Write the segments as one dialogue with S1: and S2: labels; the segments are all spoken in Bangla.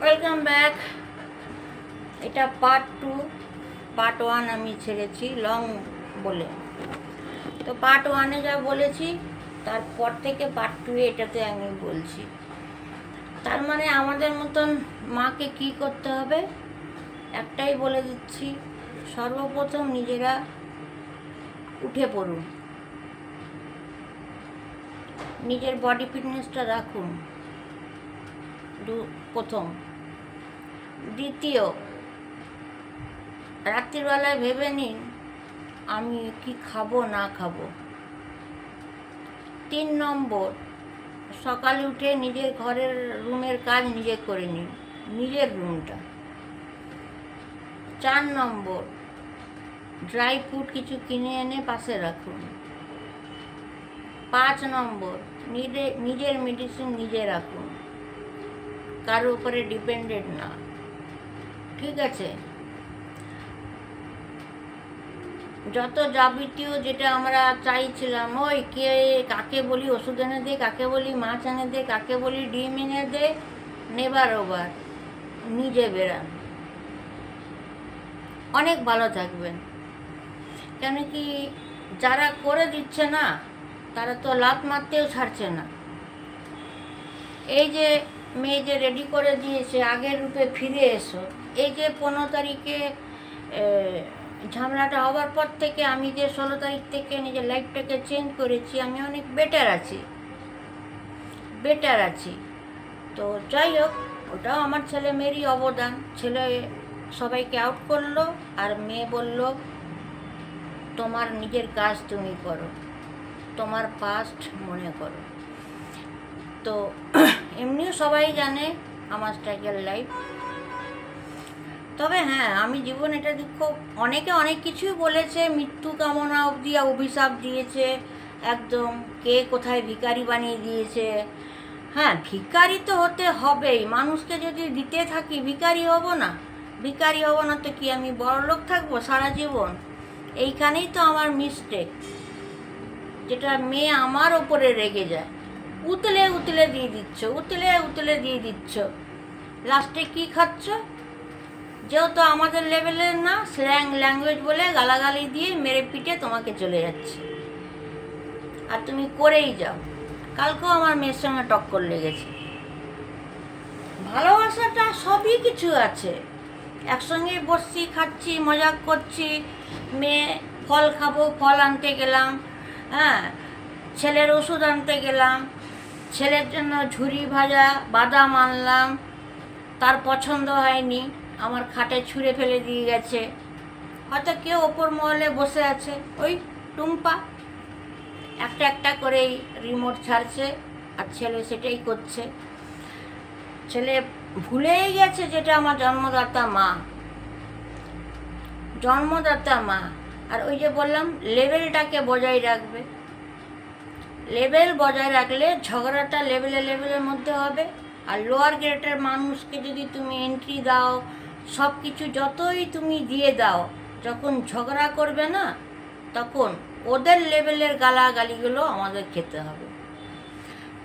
S1: Welcome back. এটা পার্ট 2। পার্ট 1 আমি ছেড়েছি লং বলে, তো পার্ট 1-এ যা বলেছি তারপর থেকে পার্ট 2-এ এটাতে আমি বলছি। তার মানে আমাদের মতন মাকে কি করতে হবে একটাই বলে দিচ্ছি, সর্বপ্রথম নিজেরা উঠে পড়ুন, নিজের বডি ফিটনেসটা রাখুন প্রথম। দ্বিতীয়, রাত্রিবেলায় ভেবে নিন আমি কি খাবো না খাবো। 3 নম্বর, সকালে উঠে নিজের ঘরের রুমের কাজ নিজে করে নিন, নিজের রুমটা। 4 নম্বর, ড্রাই ফ্রুট কিছু কিনে এনে পাশে রাখুন। 5 নম্বর, নিজের মেডিসিন নিজে রাখুন, কারো উপরে ডিপেন্ডেন্ট না, ঠিক আছে? যত যাবতীয় যেটা আমরা চাইছিলাম, ওই কে কাকে বলি ওষুধ এনে দে, কাকে বলি মাছ এনে দে, কাকে বলি ডিম এনে দে, নেবার ওভার নিজে বেরান, অনেক ভালো থাকবেন। কেন কি যারা করে দিচ্ছে না তারা তো লাত মারতেও ছাড়ছে না। এই যে মেয়ে যে রেডি করে দিয়েছে আগের রূপে ফিরে এসো, এই যে 15 তারিখে ঝামেলাটা হওয়ার পর থেকে আমি যে 16 তারিখ থেকে নিজের লাইফটাকে চেঞ্জ করেছি, আমি অনেক বেটার আছি। তো যাই হোক, ওটাও আমার ছেলে মেয়েরই অবদান। ছেলে সবাইকে আউট করলো আর মেয়ে বলল তোমার নিজের কাজ তুমি করো, তোমার পাস্ট মনে করো। তো এমনিও সবাই জানে আমার স্ট্রাগল লাইফ। তবে হ্যাঁ, আমি জীবন এটা দুঃখ, অনেকে অনেক কিছুই বলেছে, মৃত্যু কামনা অবধি অভিশাপ দিয়েছে একদম, কে কোথায় ভিখারি বানিয়ে দিয়েছে। হ্যাঁ, ভিখারি তো হতে হবেই, মানুষকে যদি দিতে থাকি ভিখারি হব না তো কি আমি বড়লোক থাকবো সারা জীবন? এইখানেই তো আমার মিস্টেক, যেটা মেয়ে আমার ওপরে রেগে যায়, উতলে দিয়ে দিচ্ছ, লাস্টে কি খাচ্ছ? যেহেতু আমাদের লেভেলের না, স্ল্যাং ল্যাঙ্গুয়েজ বলে গালাগালি দিয়ে মেরে পিটে তোমাকে চলে যাচ্ছে, আর তুমি করেই যাও। কালকেও আমার মেয়ের সঙ্গে টক্কর লেগেছে। ভালোবাসাটা সবই কিছু আছে, একসঙ্গে বসছি, খাচ্ছি, মজাক করছি। মেয়ে ফল খাবো, ফল আনতে গেলাম, হ্যাঁ, ছেলের ওষুধ আনতে গেলাম, ছেলের জন্য ঝুরি ভাজা বাদাম আনলাম, তার পছন্দ হয়নি, আমার খাটে ছুঁড়ে ফেলে দিয়ে গেছে। হয়তো কেউ ওপর মহলে বসে আছে, ওই টুম্পা একটা করেই রিমোট ছাড়ছে, আর ছেলে সেটাই করছে। ছেলে ভুলেই গেছে যেটা আমার জন্মদাতা মা। আর ওই যে বললাম লেভেলটাকে বজায় রাখবে, লেভেল বজায় রাখলে ঝগড়াটা লেভেলের মধ্যে হবে। আর লোয়ার গ্রেডের মানুষকে যদি তুমি এন্ট্রি দাও, সব কিছু যতই তুমি দিয়ে দাও, যখন ঝগড়া করবে না তখন ওদের লেভেলের গালাগালিগুলো আমাদের খেতে হবে।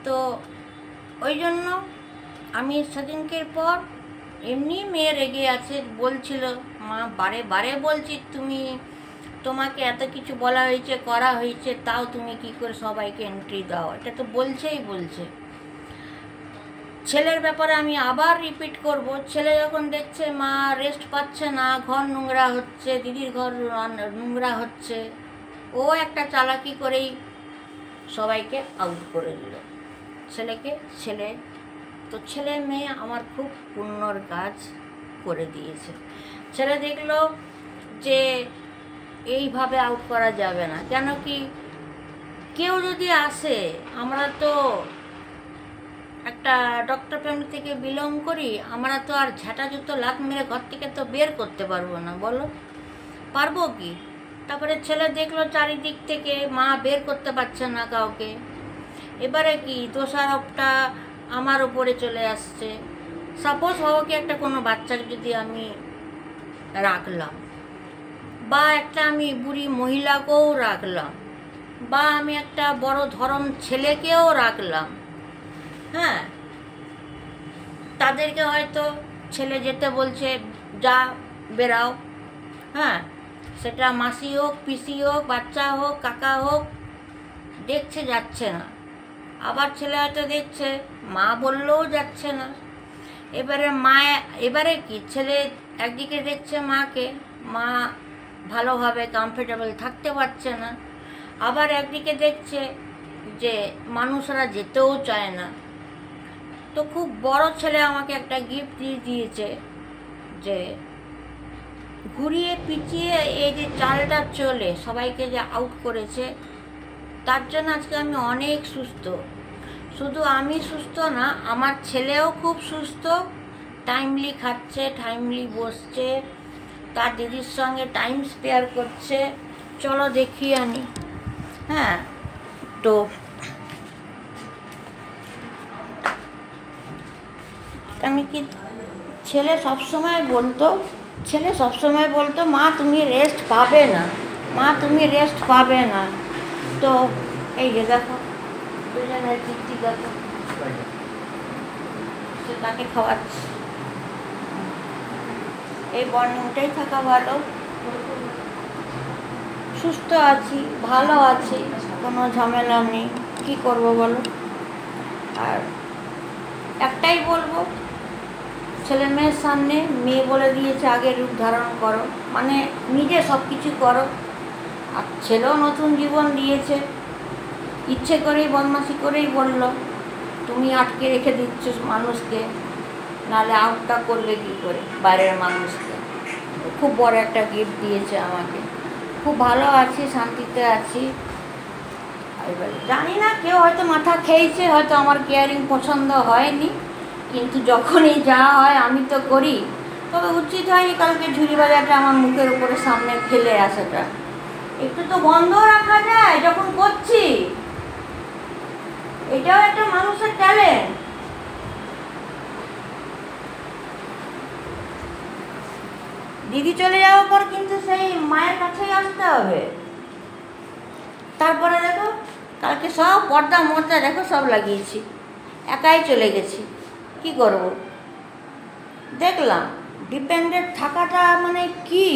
S1: তো ওই জন্য আমি সেদিনকের পর এমনি মেয়ে রেগে আছে, বলছিল মা বারে বলছি তোমাকে এত কিছু বলা হয়েছে, করা হয়েছে, তাও তুমি কি করে সবাইকে এন্ট্রি দাও? এটা তো বলছে। ছেলের ব্যাপারে আমি আবার রিপিট করব, ছেলে যখন দেখছে মা রেস্ট পাচ্ছে না, ঘর নোংরা হচ্ছে, দিদির ঘর নোংরা হচ্ছে, ও একটা চালাকি করেই সবাইকে আউট করে দিল ছেলে মেয়ে আমার খুব পুণ্যর কাজ করে দিয়েছে। ছেলে দেখলো যে এইভাবে আউট করা যাবে না, কেন কি কেউ যদি আসে, আমরা তো একটা ডক্টর ফ্যামিলি থেকে বিলং করি, আমরা তো আর ঝাঁটা জুতো লাত মেরে ঘর থেকে তো বের করতে পারবো না, বলো পারবো কি? তারপরে ছেলে দেখলো চারিদিক থেকে মা বের করতে পারছে না কাউকে, এবারে কি দোষারোপটা আমার উপরে চলে আসছে। সাপোজ ভাবো কি একটা কোনো বাচ্চাকে যদি আমি রাখলাম, বা একটা আমি বুড়ি মহিলাকেও রাখলাম, বা আমি একটা বড় ধরম ছেলেকেও রাখলাম, হ্যাঁ, তাদেরকে হয়তো ছেলে যেতে বলছে, যা বেরাও, হ্যাঁ, সেটা মাসি হোক, পিসি হোক, বাচ্চা হোক, কাকা হোক, দেখছে যাচ্ছে না। আবার ছেলে হয়তো দেখছে মা বললেও যাচ্ছে না। এবারে কি, ছেলে একদিকে দেখছে মাকে, মা ভালোভাবে কমফোর্টেবল থাকতে পারছে না, আবার একদিকে দেখছে যে মানুষরা যেতেও চায় না। তো খুব বড় ছেলে আমাকে একটা গিফট দিয়ে দিয়েছে, যে ঘুরিয়ে পিছিয়ে এই যে চালটা চলে সবাইকে যে আউট করেছে, তার জন্য আজকে আমি অনেক সুস্থ। শুধু আমি সুস্থ না, আমার ছেলেও খুব সুস্থ, টাইমলি খাচ্ছে, টাইমলি বসছে, তার দিদির সঙ্গে টাইম স্পেয়ার করছে। চলো দেখিয়ে আনি। হ্যাঁ, তো আমি কি, ছেলে সবসময় বলতো মা তুমি রেস্ট পাবে না, মা তুমি রেস্ট পাবে না। তো এই যে দেখো দুজনের কীর্তি দেখো, সে তাকে খাওয়াচ্ছে। এই বর্নিংটাই থাকা ভালো। সুস্থ আছি, ভালো আছি, কোনো ঝামেলা নেই, কি করব বলো। আর একটাই বলবো, ছেলে মেয়ের সামনে মেয়ে বলে দিয়েছে আগে রূপ ধারণ করো, মানে নিজে সব কিছু করো। আর ছেলেও নতুন জীবন দিয়েছে, ইচ্ছে করেই বদমাশি করেই বলল তুমি আটকে রেখে দিচ্ছ মানুষকে, নাহলে আউটটা করবে কী করে বাইরের মানুষকে। খুব বড় একটা গিফট দিয়েছে আমাকে, খুব ভালো আছি, শান্তিতে আছি। এবার জানি না, কেউ হয়তো মাথা খেয়েছে, হয়তো আমার কেয়ারিং পছন্দ হয়নি, কিন্তু যখনই যা হয় আমি তো করি। তবে উচিত হয়নি কালকে ঝুড়ি বাজারটা আমার মুখের উপরে সামনে ফেলে আসাটা। একটু তো বন্ধ রাখা যায় যখন করছি, এটাও একটা মানুষের ট্যালেন্ট। দিদি চলে যাওয়ার পর কিন্তু সেই মায়ের কাছেই আসতে হবে। তারপরে দেখো কালকে সব পর্দা মর্দা দেখো সব লাগিয়েছি, একাই চলে গেছি, কি করব। দেখলাম ডিপেন্ডেন্ট থাকাটা মানে কি।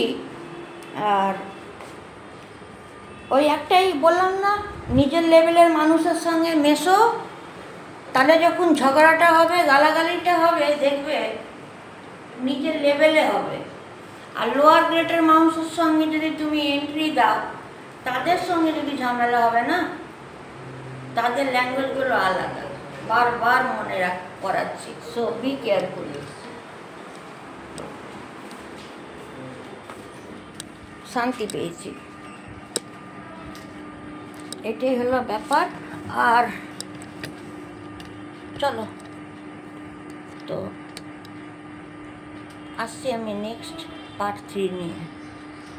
S1: আর ওই একটাই বললাম না, নিজের লেভেলের মানুষের সঙ্গে মেশো, তাহলে যখন ঝগড়াটা হবে, গালাগালিটা হবে, দেখবে নিজের লেভেলে হবে। আর লোয়ার গ্রেডের মানুষের সঙ্গে যদি তুমি এন্ট্রি দাও, তাদের সঙ্গে যদি ঝামেলা হবে না, তাদের ল্যাঙ্গুয়েজগুলো আলাদা, বারবার মনে করাচ্ছি। So be careful. শান্তি পেয়েছি, এটাই হলো ব্যাপার। আর চলো, তো আসছি আমি নেক্সট পার্ট 3 নিয়ে।